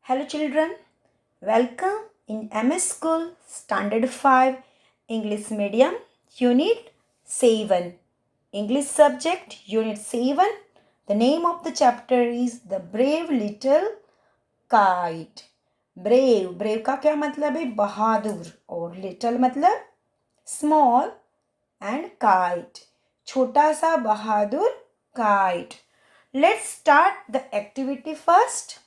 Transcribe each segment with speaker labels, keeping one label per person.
Speaker 1: Hello children, welcome in MS School Standard 5 English Medium Unit 7. English subject Unit 7. The name of the chapter is The Brave Little Kite. Brave का क्या मतलब है? बहादुर. और little मतलब small and kite. छोटा सा बहादुर kite. Let's start the activity first.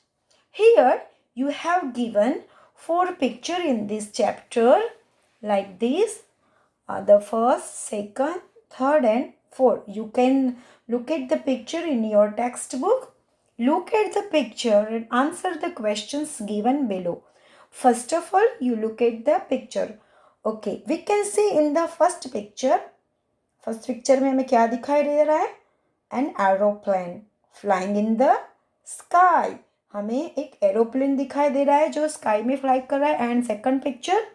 Speaker 1: Here you have given 4 pictures in this chapter like this. The first, second, third and fourth. You can look at the picture in your textbook. Look at the picture and answer the questions given below. First of all, you look at the picture. Okay, we can see in the first picture. First picture में हमें क्या दिखाई दे रहा है? An aeroplane flying in the sky. हमें एक aeroplane दिखाई दे रहा है जो स्काई में फ्लाई कर रहा है. And second picture,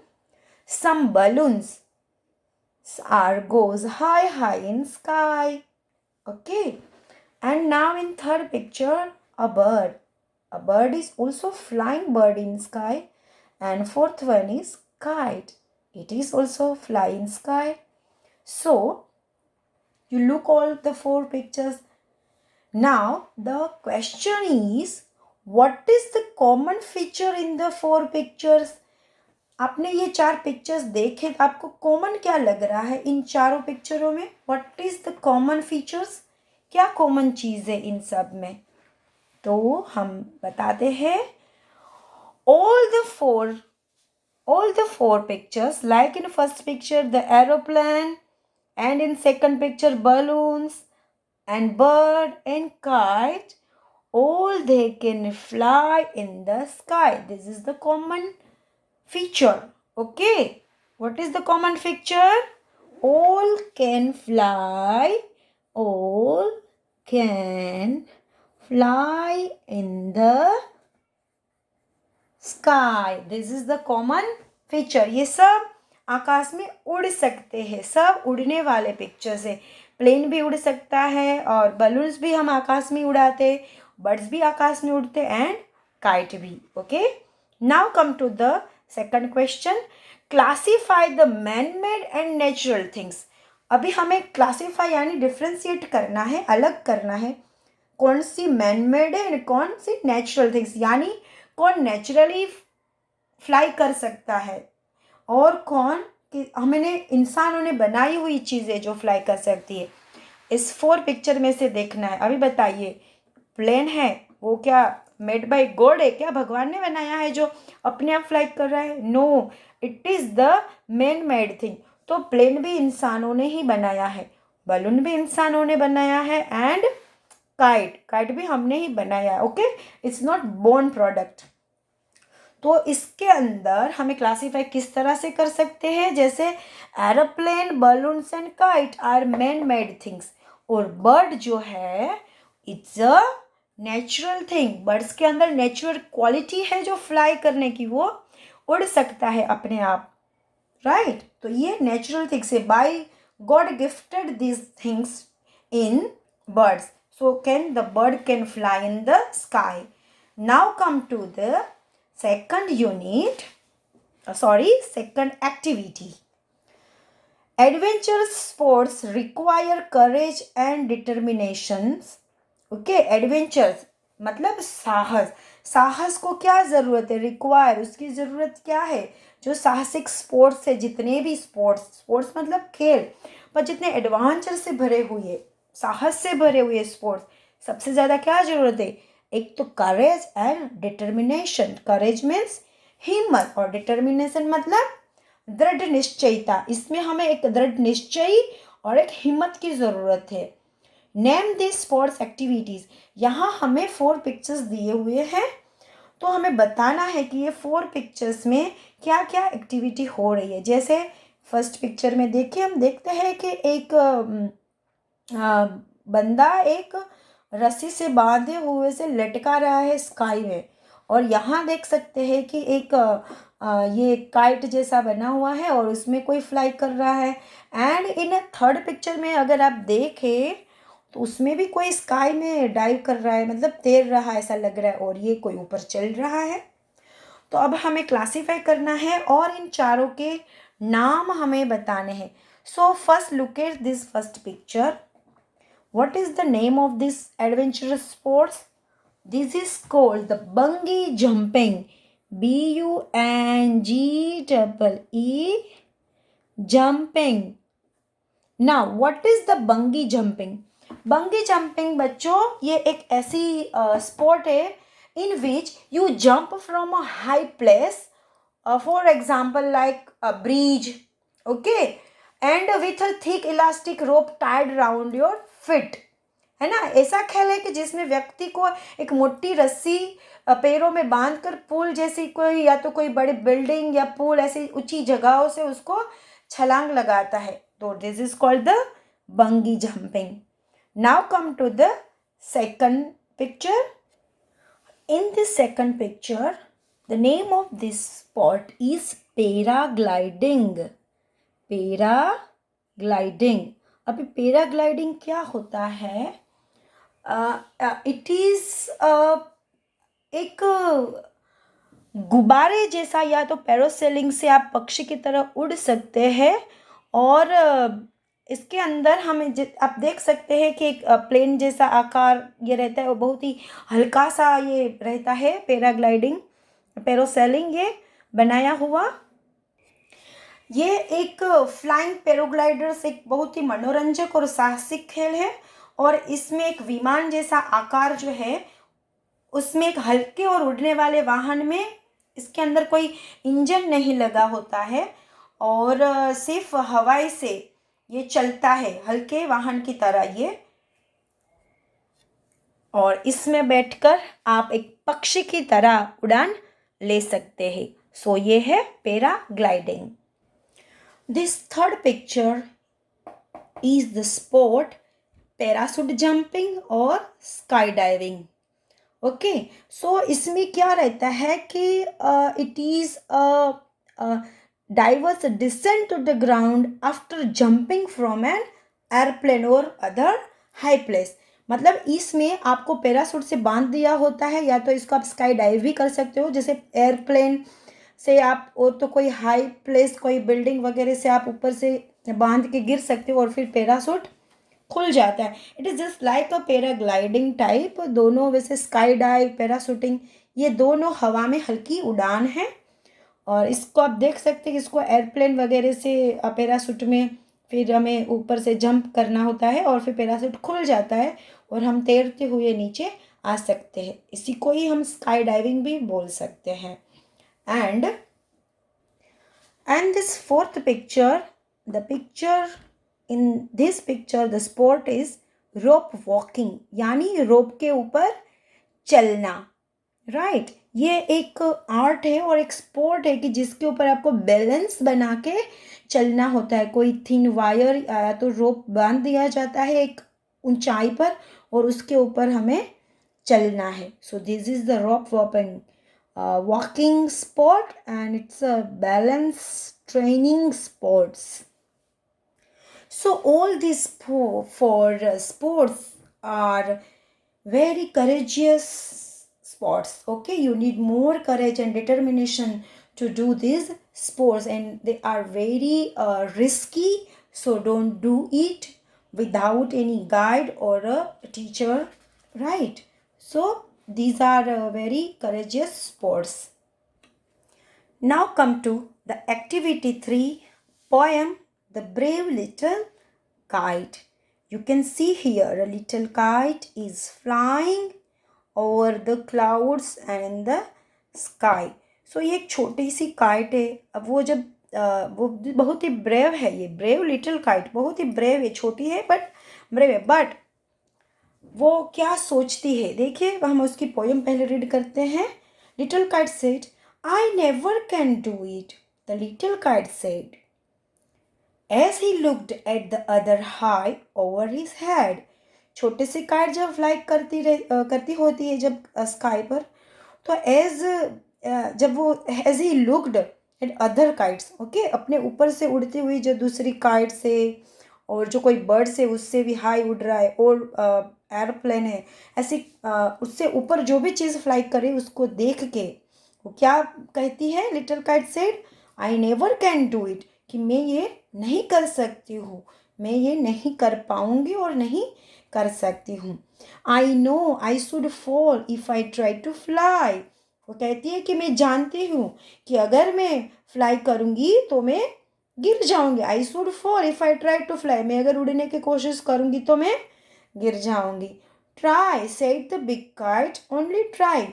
Speaker 1: some balloons are goes high high in sky. Okay. And now in third picture, a bird is also flying bird in sky. And fourth one is kite. It is also fly in sky. So you look all the 4 pictures. Now the question is, what is the common feature in the 4 pictures? आपने ये 4 pictures देखे तो आपको common क्या लग रहा है इन चारों पिक्चरों में? What is the common features? क्या कॉमन चीज़ है इन सब में? तो हम बताते हैं, all the four pictures, like in first picture the aeroplane, and in second picture balloons and bird and kite, all they can fly in the sky. This is the common feature. Okay, what is the common feature? All can fly. All can fly in the sky. This is the common feature. ये सब आकाश में उड़ सकते हैं. सब उड़ने वाले pictures है. प्लेन भी उड़ सकता है और बलून्स भी हम आकाश में उड़ाते, बर्ड्स भी आकाश में उड़ते एंड काइट भी. Okay. Now come to the second question. Classify the man made and natural things. अभी हमें क्लासीफाई यानी डिफ्रेंशिएट करना है, अलग करना है. कौन सी मैन मेड है एंड कौन सी नेचुरल थिंग्स, यानी कौन नेचुरली फ्लाई कर सकता है और कौन कि हमने इंसानों ने बनाई हुई चीज़ें जो फ्लाई कर सकती है. इस 4 पिक्चर में से देखना है. अभी बताइए, प्लेन है वो क्या मेड बाय गॉड है? क्या भगवान ने बनाया है जो अपने आप फ्लाई कर रहा है? No, it is the man made thing. तो प्लेन भी इंसानों ने ही बनाया है, बलून भी इंसानों ने बनाया है एंड काइट भी हमने ही बनाया है. Okay, it's not born product. तो इसके अंदर हमें क्लासीफाई किस तरह से कर सकते हैं? जैसे aeroplane, balloons and kite are man made things. और बर्ड जो है it's a natural thing. Birds के अंदर नेचुरल क्वालिटी है जो फ्लाई करने की, वो उड़ सकता है अपने आप. राइट. तो ये नेचुरल थिंग्स है. By God gifted these things in birds. So can the bird can fly in the sky. Now come to the second activity. Adventurous sports require courage and determinations. Okay, adventures मतलब साहस को क्या ज़रूरत है? Require, उसकी ज़रूरत क्या है? जो साहसिक स्पोर्ट्स है, जितने भी स्पोर्ट्स मतलब खेल, पर जितने एडवेंचर से भरे हुए, साहस से भरे हुए स्पोर्ट्स, सबसे ज़्यादा क्या ज़रूरत है? एक तो courage and determination. Courage means हिम्मत और डिटर्मिनेशन मतलब दृढ़ निश्चयता. इसमें हमें एक दृढ़ निश्चय और एक हिम्मत की ज़रूरत है. Name this sports activities. यहाँ हमें 4 पिक्चर्स दिए हुए हैं, तो हमें बताना है कि ये 4 पिक्चर्स में क्या क्या एक्टिविटी हो रही है. जैसे फर्स्ट पिक्चर में देखिए, हम देखते हैं कि एक बंदा एक रस्सी से बांधे हुए से लटका रहा है स्काई में. और यहाँ देख सकते हैं कि एक ये काइट जैसा बना हुआ है और उसमें कोई फ्लाई कर रहा है. एंड इन थर्ड पिक्चर में अगर आप देखें तो उसमें भी कोई स्काई में डाइव कर रहा है, मतलब तैर रहा है ऐसा लग रहा है, और ये कोई ऊपर चल रहा है. तो अब हमें क्लासीफाई करना है और इन चारों के नाम हमें बताने हैं. So first look at this first picture. What is the name of this adventurous sports? This is called the bungee jumping. B-U-N-G-E-E jumping. Now, what is the bungee jumping? Bungee jumping बच्चों ये एक ऐसी sport है in which you jump from a high place, for example like a bridge, okay, and with a thick elastic rope tied around your feet. है ना. ऐसा खेल है कि जिसमें व्यक्ति को एक मोटी रस्सी पैरों में बांधकर पुल जैसी कोई या तो कोई बड़ी बिल्डिंग या पुल ऐसी ऊंची जगहों से उसको छलांग लगाता है. तो this is called the bungee jumping. Now come to the second picture. In this second picture, the name of this sport is paragliding. Paragliding. अभी पैराग्लाइडिंग क्या होता है? इट इज एक गुब्बारे जैसा या तो पैरासेलिंग से आप पक्षी की तरह उड़ सकते हैं और इसके अंदर हमें आप देख सकते हैं कि एक प्लेन जैसा आकार ये रहता है और बहुत ही हल्का सा ये रहता है. पैराग्लाइडिंग पैरासेलिंग ये बनाया हुआ. ये एक फ्लाइंग पैराग्लाइडर्स एक बहुत ही मनोरंजक और साहसिक खेल है और इसमें एक विमान जैसा आकार जो है उसमें एक हल्के और उड़ने वाले वाहन में इसके अंदर कोई इंजन नहीं लगा होता है और सिर्फ हवाई से ये चलता है हल्के वाहन की तरह ये. और इसमें बैठकर आप एक पक्षी की तरह उड़ान ले सकते हैं. सो ये है paragliding. This third picture is the sport parachute jumping और स्काई डाइविंग. ओके, सो इसमें क्या रहता है कि it is divers descent to the ground after jumping from an airplane और अदर हाई प्लेस. मतलब इसमें आपको पैराशूट से बांध दिया होता है या तो इसको आप स्काई डाइव भी कर सकते हो जैसे एयरप्लेन से आप और तो कोई हाई प्लेस कोई बिल्डिंग वगैरह से आप ऊपर से बांध के गिर सकते हो और फिर पैराशूट खुल जाता है. It is just like a paragliding type. दोनों वैसे स्काई डाइव पैराशूटिंग ये दोनों हवा में हल्की उड़ान है और इसको आप देख सकते हैं कि इसको एयरप्लेन वगैरह से पैराशूट में फिर हमें ऊपर से जंप करना होता है और फिर पैराशूट खुल जाता है और हम तैरते हुए नीचे आ सकते हैं. इसी को ही हम स्काई डाइविंग भी बोल सकते हैं. And this fourth picture, the picture in this picture the sport is rope walking यानी रोप के ऊपर चलना. राइट ये एक आर्ट है और एक स्पोर्ट है कि जिसके ऊपर आपको बैलेंस बना के चलना होता है. कोई थिन वायर या तो रोप बांध दिया जाता है एक ऊंचाई पर और उसके ऊपर हमें चलना है. So this is the rope walking walking sport and it's a balance training sports. So all these four sports are very courageous sports. Okay, you need more courage and determination to do these sports and they are very risky, so don't do it without any guide or a teacher, right? So these are very courageous sports. Now come to the activity 3 poem The Brave Little Kite. You can see here a little kite is flying over the clouds and in the sky. So ये एक छोटी सी kite है. अब वो जब वो बहुत ही brave है. ये ब्रेव लिटिल काइट बहुत ही ब्रेव है. छोटी है बट ब्रेव है. बट वो क्या सोचती है देखिए हम उसकी पोएम पहले रीड करते हैं. Little kite said I never can do it. The little kite said as he looked at the other high over his head. छोटे से काइट जब फ्लाई करती होती है जब स्काई पर तो जब वो as he looked at other kites okay अपने ऊपर से उड़ती हुई जो दूसरी काइट से और जो कोई बर्ड से उससे भी हाई उड़ रहा है और एयरप्लेन है ऐसी उससे ऊपर जो भी चीज़ फ्लाई करे उसको देख के वो क्या कहती है? Little kite said, I never can do it, कि मैं ये नहीं कर सकती हूँ, मैं ये नहीं कर पाऊंगी और नहीं कर सकती हूँ. I know I should fall if I try to fly. वो कहती है कि मैं जानती हूँ कि अगर मैं फ्लाई करूँगी तो मैं गिर जाऊंगी. I should fall if I try to fly, मैं अगर उड़ने की कोशिश करूँगी तो मैं गिर जाऊंगी. Try said the big kite, only try.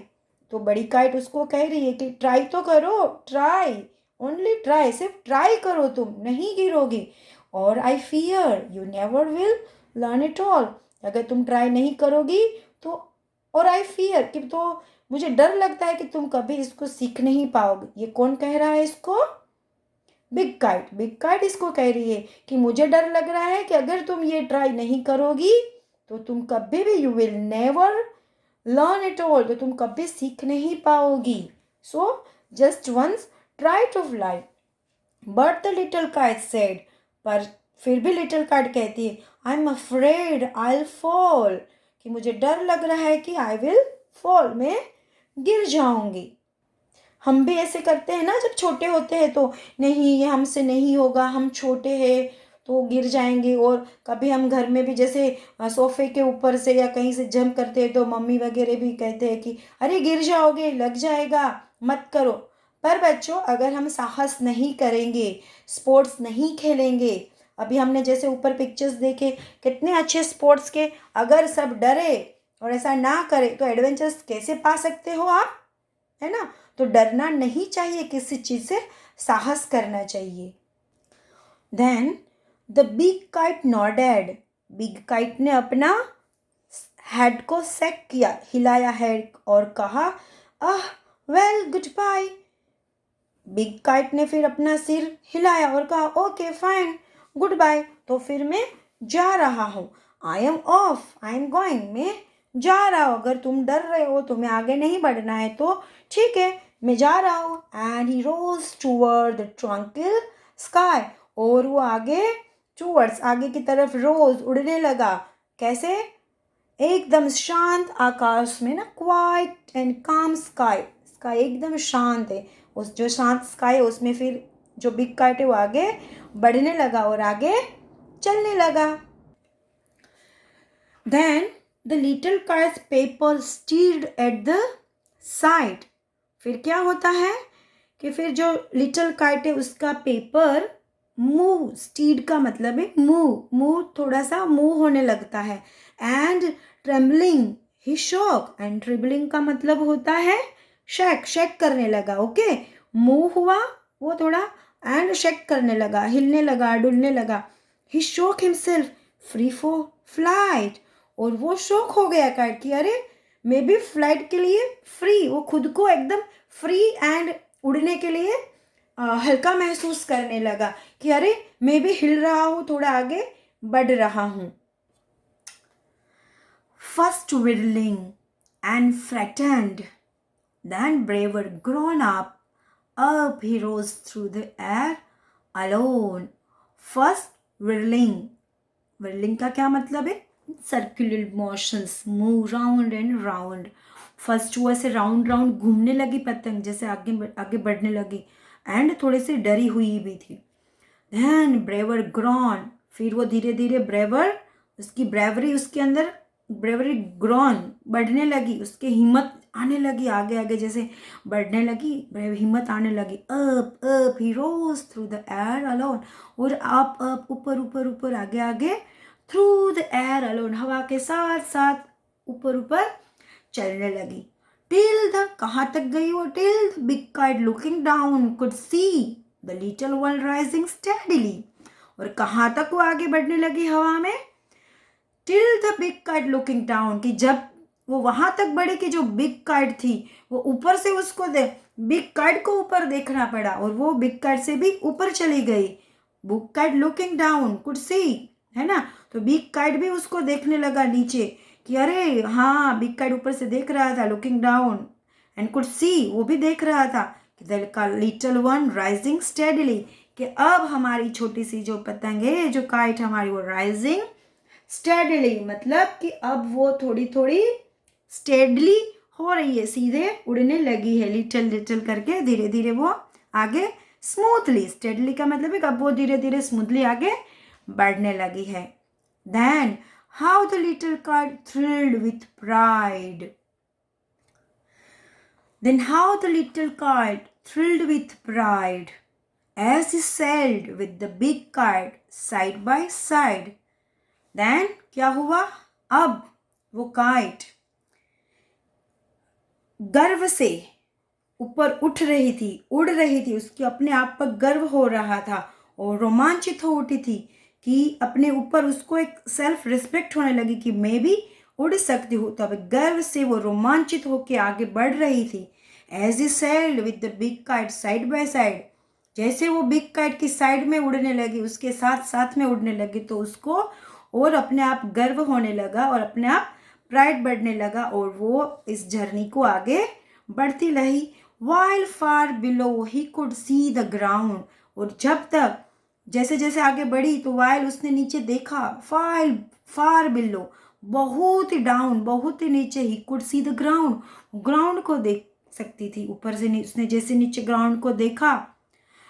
Speaker 1: तो बड़ी काइट उसको कह रही है कि ट्राई तो करो, ट्राई, ओनली ट्राई, सिर्फ ट्राई करो, तुम नहीं गिरोगी. और I fear you never will learn it all, अगर तुम ट्राई नहीं करोगी तो. और आई फियर कि तो मुझे डर लगता है कि तुम कभी इसको सीख नहीं पाओगे. ये कौन कह रहा है इसको? Big kite. बिग काइट इसको कह रही है कि मुझे डर लग रहा है कि अगर तुम ये ट्राई नहीं करोगी तो तुम कभी भी, you will never learn it all, तो तुम कभी सीख नहीं पाओगी. So just once try to fly. But the little kite said, पर फिर भी लिटिल काइट कहती है, I am afraid I will fall, कि मुझे डर लग रहा है कि आई विल फॉल, मैं गिर जाऊंगी. हम भी ऐसे करते हैं ना, जब छोटे होते हैं तो नहीं ये हमसे नहीं होगा, हम छोटे हैं तो गिर जाएंगे. और कभी हम घर में भी जैसे सोफे के ऊपर से या कहीं से जंप करते हैं तो मम्मी वगैरह भी कहते हैं कि अरे गिर जाओगे, लग जाएगा, मत करो. पर बच्चों, अगर हम साहस नहीं करेंगे, स्पोर्ट्स नहीं खेलेंगे, अभी हमने जैसे ऊपर पिक्चर्स देखे कितने अच्छे स्पोर्ट्स के, अगर सब डरे और ऐसा ना करे तो एडवेंचर्स कैसे पा सकते हो आप, है ना? तो डरना नहीं चाहिए, किसी चीज़ से साहस करना चाहिए. Then the big kite nodded. Big kite ने अपना हेड को सेक किया, हिलाया हेड और कहा, ah well good bye. Big kite ने फिर अपना सिर हिलाया और कहा, ओके फाइन, गुड बाय, तो फिर मैं जा रहा हूँ. I am of, I am going, मैं जा रहा हूँ. अगर तुम डर रहे हो, तुम्हें आगे नहीं बढ़ना है तो ठीक है, मैं जा रहा हूँ. And he rose toward the tranquil sky. और वो आगे टूवर्ड्स, आगे की तरफ रोज उड़ने लगा. कैसे? एकदम शांत आकाश में ना, क्वाइट एंड काम स्काई, स्काई एकदम शांत है. उस जो शांत स्काई है उसमें फिर जो बिग काइट है वो आगे बढ़ने लगा और आगे चलने लगा. Then the little kite's paper steered at the side. फिर क्या होता है कि फिर जो लिटिल काइट है उसका पेपर मूव, स्टीड का मतलब है मूव, मूव थोड़ा सा मूव होने लगता है. And trembling he shook, and trembling का मतलब होता है शेक, शेक करने लगा. ओके, मूव हुआ वो थोड़ा, एंड शेक करने लगा, हिलने लगा, डुलने लगा. He shook himself free for flight. और वो शॉक हो गया काइट कि अरे मैं भी फ्लाइट के लिए फ्री, वो खुद को एकदम फ्री एंड उड़ने के लिए हल्का महसूस करने लगा कि अरे मैं भी हिल रहा हूँ, थोड़ा आगे बढ़ रहा हूँ. First whirling and frightened, then braver grown up he rose through the air alone. First whirling, whirling का क्या मतलब है? Circular motions, move round and round. First वो ऐसे राउंड राउंड घूमने लगी पतंग, जैसे आगे आगे बढ़ने लगी, एंड थोड़ी सी डरी हुई भी थी. देन ब्रेवर ग्रॉन, फिर वो धीरे धीरे ब्रेवर, उसकी ब्रेवरी उसके अंदर, ब्रेवरी ग्रॉन बढ़ने लगी, उसकी हिम्मत आने लगी, आगे आगे जैसे बढ़ने लगी, हिम्मत आने लगी. Up he rose through the air alone, और अप ऊपर ऊपर ऊपर आगे आगे, थ्रू द एयर अलोन, हवा के साथ साथ ऊपर ऊपर चलने लगी. टिल द, कहाँ तक गई वो? Till the big kite looking down could see the little one rising steadily. और कहाँ तक वो आगे बढ़ने लगी हवा में? Till the big kite looking down, कि जब वो वहां तक बढ़ी कि जो बिग काइट थी वो ऊपर से उसको बिग काइट को ऊपर देखना पड़ा, और वो बिग काइट से भी ऊपर चली गई. Big kite looking down could see, है ना? तो बिग काइट भी उसको देखने लगा नीचे कि अरे हाँ, बिग काइट ऊपर से देख रहा था, looking down, and could see, वो भी देख रहा था कि the little one rising steadily, कि अब हमारी छोटी सी जो पतंग है, जो काइट हमारी, वो राइजिंग स्टेडली, मतलब कि अब वो थोड़ी थोड़ी स्टेडली हो रही है, सीधे उड़ने लगी है, लिटिल लिटिल करके धीरे धीरे वो आगे स्मूथली, स्टेडली का मतलब है कि अब वो धीरे धीरे स्मूथली आगे बढ़ने लगी है. Then how the little kite thrilled with pride. Then how the little kite thrilled with pride as he sailed with the big kite side by side. Then क्या हुआ? अब वो काइट गर्व से ऊपर उठ रही थी, उड़ रही थी, उसके अपने आप पर गर्व हो रहा था और रोमांचित हो उठी थी कि अपने ऊपर उसको एक सेल्फ रिस्पेक्ट होने लगी कि मैं भी उड़ सकती हूँ. तो अब गर्व से वो रोमांचित होकर आगे बढ़ रही थी. As he sailed with the big kite side by side, जैसे वो बिग काइट की साइड में उड़ने लगी, उसके साथ साथ में उड़ने लगी, तो उसको और अपने आप गर्व होने लगा और अपने आप प्राइड बढ़ने लगा और वो इस जर्नी को आगे बढ़ती रही. While far below he could see the ground. और जब तक जैसे जैसे आगे बढ़ी तो while उसने नीचे देखा, far below बहुत ही डाउन, बहुत ही नीचे, he could see the ground, ground को देख सकती थी ऊपर से. उसने जैसे नीचे ग्राउंड को देखा,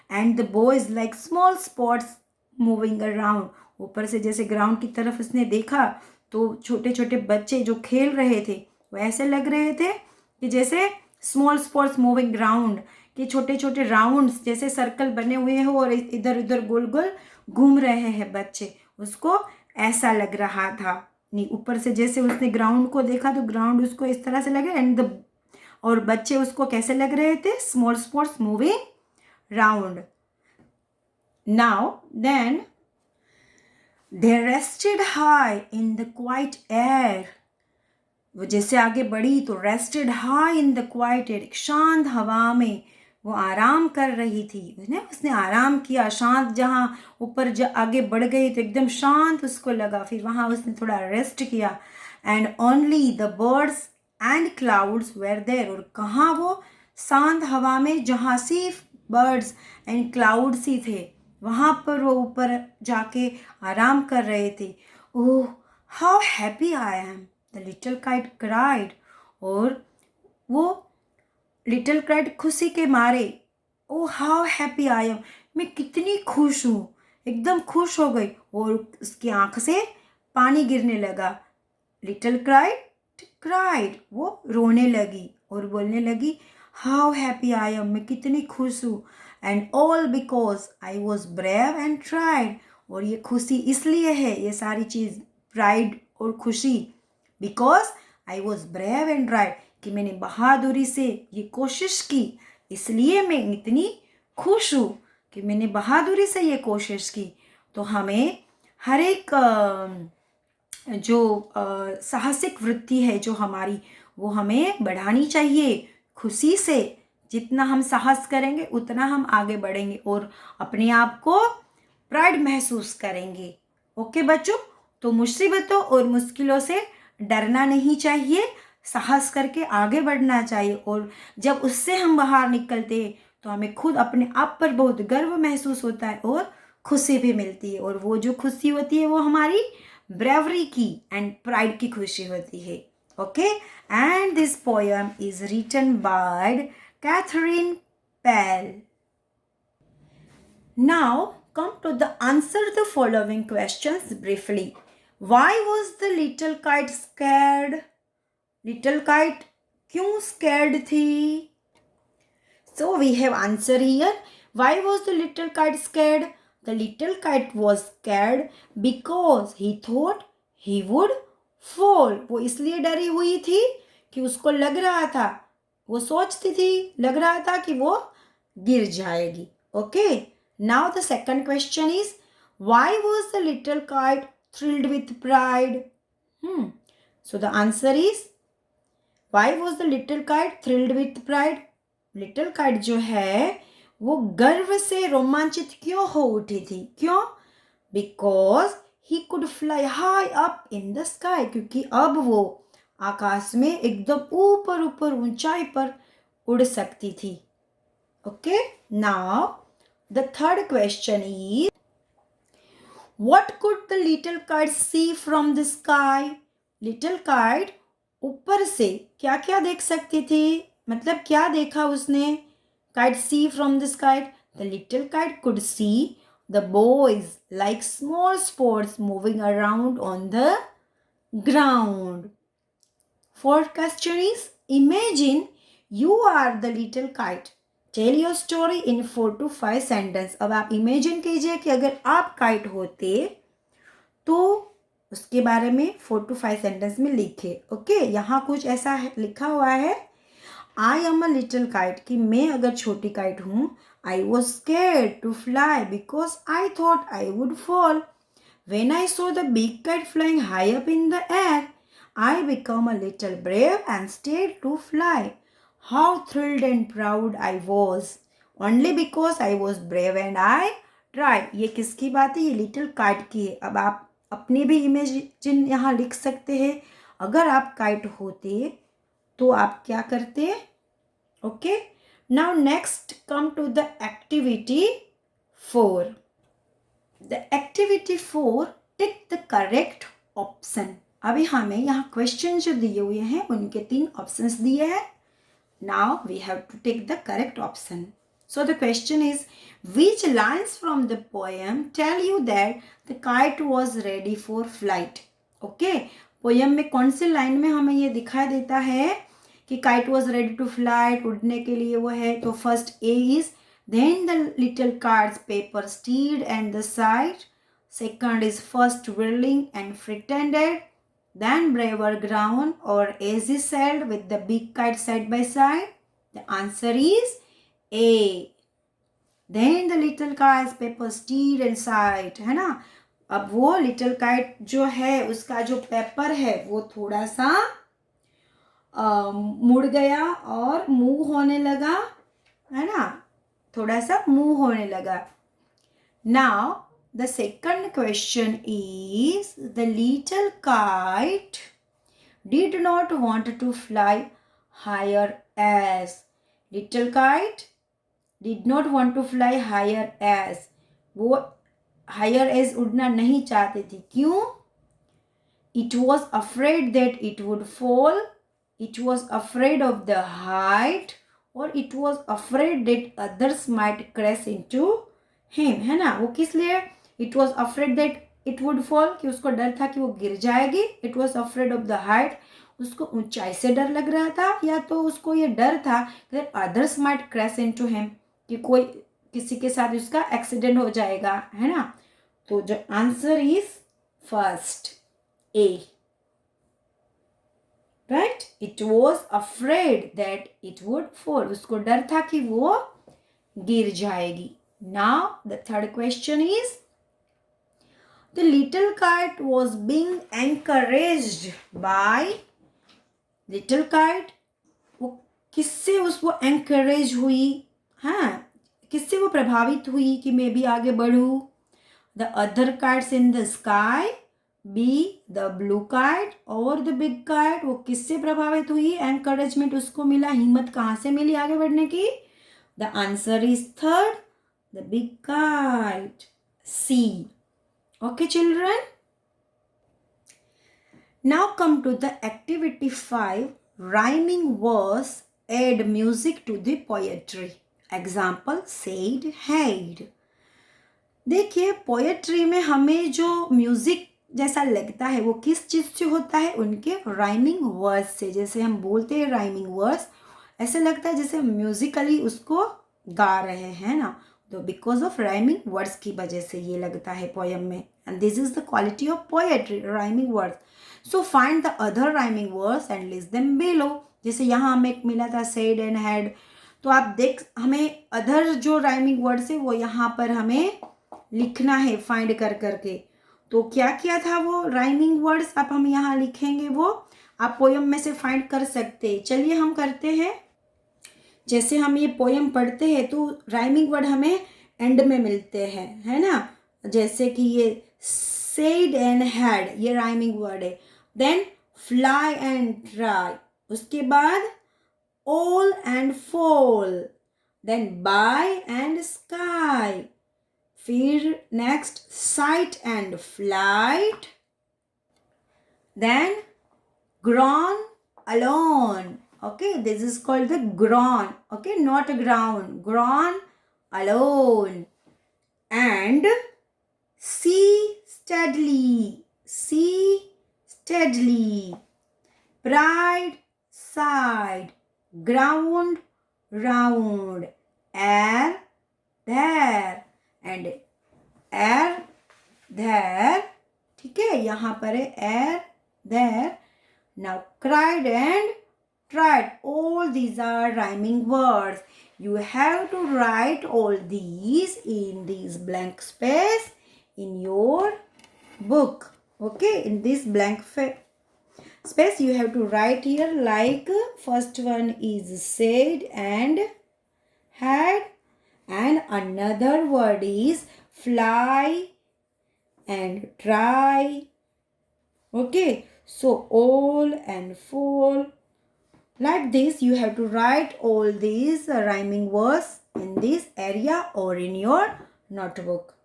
Speaker 1: and the boys like small spots moving around. ऊपर से जैसे ग्राउंड की तरफ उसने देखा तो छोटे छोटे बच्चे जो खेल रहे थे वो ऐसे लग रहे थे कि जैसे स्मॉल स्पॉट्स मूविंग राउंड, कि छोटे छोटे राउंड्स जैसे सर्कल बने हुए हो और इधर उधर गोल गोल घूम रहे हैं बच्चे, उसको ऐसा लग रहा था. नहीं, ऊपर से जैसे उसने ग्राउंड को देखा तो ग्राउंड उसको इस तरह से लगे एंड और बच्चे उसको कैसे लग रहे थे? Small spots moving round. Now then they rested high in the quiet air. वो जैसे आगे बढ़ी तो rested high in the quiet air, एक शांत हवा में वो आराम कर रही थी. उसने आराम किया, शांत, जहाँ ऊपर आगे बढ़ गई तो एकदम शांत उसको लगा, फिर वहाँ उसने थोड़ा रेस्ट किया. And only the birds and clouds were there, और कहाँ वो शांत हवा में जहाँ सिर्फ बर्ड्स एंड क्लाउड्स ही थे, वहाँ पर वो ऊपर जाके आराम कर रहे थे. Oh how happy I am, the little kite cried. और वो लिटिल काइट खुशी के मारे, oh how happy I am, मैं कितनी खुश हूँ, एकदम खुश हो गई और उसकी आँख से पानी गिरने लगा. लिटिल काइट क्राइड, वो रोने लगी और बोलने लगी हाउ हैप्पी आई एम, मैं कितनी खुश हूँ. And all because I was brave and tried, और ये खुशी इसलिए है, ये सारी चीज़ प्राइड और खुशी, because I was brave and tried, कि मैंने बहादुरी से ये कोशिश की, इसलिए मैं इतनी खुश हूँ कि मैंने बहादुरी से ये कोशिश की. तो हमें हर एक जो साहसिक वृत्ति है जो हमारी, वो हमें बढ़ानी चाहिए. खुशी से जितना हम साहस करेंगे उतना हम आगे बढ़ेंगे और अपने आप को प्राइड महसूस करेंगे. ओके बच्चों, तो मुसीबतों और मुश्किलों से डरना नहीं चाहिए, साहस करके आगे बढ़ना चाहिए. और जब उससे हम बाहर निकलते हैं तो हमें खुद अपने आप पर बहुत गर्व महसूस होता है और खुशी भी मिलती है. और वो जो खुशी होती है वो हमारी ब्रेवरी की एंड प्राइड की खुशी होती है. Okay, and this poem is written by Catherine Pell. Now come to the answer the following questions briefly. Why was the little kite scared? Little kite क्यों scared थी? So we have answer here. Why was the little kite scared? The little kite was scared because he thought he would fall. वो इसलिए डरी हुई थी कि उसको लग रहा था, वो सोचती थी, लग रहा था कि वो गिर जाएगी. Okay, now the second question is why was the little kite thrilled with pride? So the answer is why was the little kite thrilled with pride? Little kite जो है वो गर्व से रोमांचित क्यों हो उठी थी? क्यों? Because he could fly high up in the sky, क्योंकि अब वो आकाश में एकदम ऊपर ऊपर ऊंचाई पर उड़ सकती थी. Okay, now the third question is what could the little kite see from the sky? Little kite ऊपर से क्या क्या देख सकती थी, मतलब क्या देखा उसने? Kite see from this kite, the little kite could see the boys like small spots moving around on the ground. Fourth question is, imagine you are the little kite. Tell your story in 4 to 5 sentences. अब आप imagine कीजिए कि अगर आप kite होते तो उसके बारे में 4 to 5 सेंटेंस में लिखे. ओके, यहाँ कुछ ऐसा लिखा हुआ है, I am a little kite, कि मैं अगर छोटी काइट हूँ. I was scared to fly because I thought I would fall. When I saw the big kite flying high up in the air, I became a little brave and stayed to fly. How thrilled and proud I was, only because I was brave and I tried. ये किसकी बात है? ये little kite की है. अब आप अपनी भी इमेजिन यहाँ लिख सकते हैं. अगर आप काइट होते तो आप क्या करते? Okay, now next come to the activity 4. The activity 4, tick the correct option. अभी हमें यहाँ क्वेश्चन जो दिए हुए हैं उनके 3 ऑप्शंस दिए हैं. Now we have to tick the correct option. So the question is, which lines from the poem tell you that the kite was ready for flight? Okay, poem में कौन सी लाइन में हमें ये दिखाई देता है कि kite was ready to flight, उड़ने के लिए वो है? तो first A is, then the little kite's paper steered and the side. Second is first whirling and pretended, then braver ground or easy sailed with the big kite side by side. The answer is A. Then the little kite's paper steered and sighed, है ना? अब वो little kite जो है उसका जो paper है वो थोड़ा सा मुड़ गया और मूव होने लगा, है ना? थोड़ा सा मूव होने लगा. Now the second question is, the little kite did not want to fly higher edge. Little kite did not want to fly higher edge. वो हायर एज उड़ना नहीं चाहती थी. क्यों? It was afraid that it would fall. It was afraid of the height और it was afraid that others might crash into him, है ना? वो किस लिए? It was afraid that it would fall, कि उसको डर था कि वो गिर जाएगी. It was afraid of the height, उसको ऊंचाई से डर लग रहा था, या तो उसको ये डर था that others might crash into him, कि कोई किसी के साथ उसका एक्सीडेंट हो जाएगा, है ना? तो जो answer is first A. Right, it was afraid that it would fall, उसको डर था कि वो गिर जाएगी. Now the third question is, the little kite was being encouraged by. Little kite वो किससे उसको एनकरेज हुई? हाँ, किससे वो प्रभावित हुई कि मैं भी आगे बढ़ूं? The other kites in the sky, be the blue kite और द बिग काइट. वो किससे प्रभावित हुई? एनकरेजमेंट उसको मिला, हिम्मत कहाँ से मिली आगे बढ़ने की? The answer is third, the big kite, C. Okay children, now come to the activity 5, rhyming verse add music to the poetry. Example, said, had. देखिए, पोएट्री में हमें जो म्यूजिक जैसा लगता है वो किस चीज़ से होता है? उनके राइमिंग वर्ड्स से. जैसे हम बोलते हैं राइमिंग वर्ड्स, ऐसे लगता है जैसे म्यूजिकली उसको गा रहे हैं ना. तो बिकॉज ऑफ राइमिंग वर्ड्स की वजह से ये लगता है पोएम में. And this is the quality of poetry, rhyming words. So find the other rhyming words and list them below. जैसे यहाँ हमें एक मिला था सेड एंड हैड, तो आप देख, हमें अदर जो राइमिंग वर्ड्स है वो यहाँ पर हमें लिखना है फाइंड कर करके. तो क्या किया था वो राइमिंग वर्ड्स, अब हम यहाँ लिखेंगे, वो आप पोयम में से फाइंड कर सकते हैं. चलिए हम करते हैं. जैसे हम ये पोयम पढ़ते हैं तो राइमिंग वर्ड हमें एंड में मिलते हैं, है ना? जैसे कि ये सेड एंड हैड, ये राइमिंग वर्ड है. देन फ्लाई एंड ट्राई, उसके बाद all and fall, then by and sky, फिर next sight and flight, then grown alone. Okay, this is called the groan. Okay, not ground. Groan, alone. And see steadily. See steadily. Pride, side. Ground, round. Air, there. And air, there. ठीक है, यहाँ पर है air, there. Now cried and tried. All these are rhyming words. You have to write all these in this blank space in your book. Okay, in this blank space you have to write here, like first one is said and had, and another word is fly and try. Okay, so all and fall. Like this, you have to write all these rhyming words in this area or in your notebook.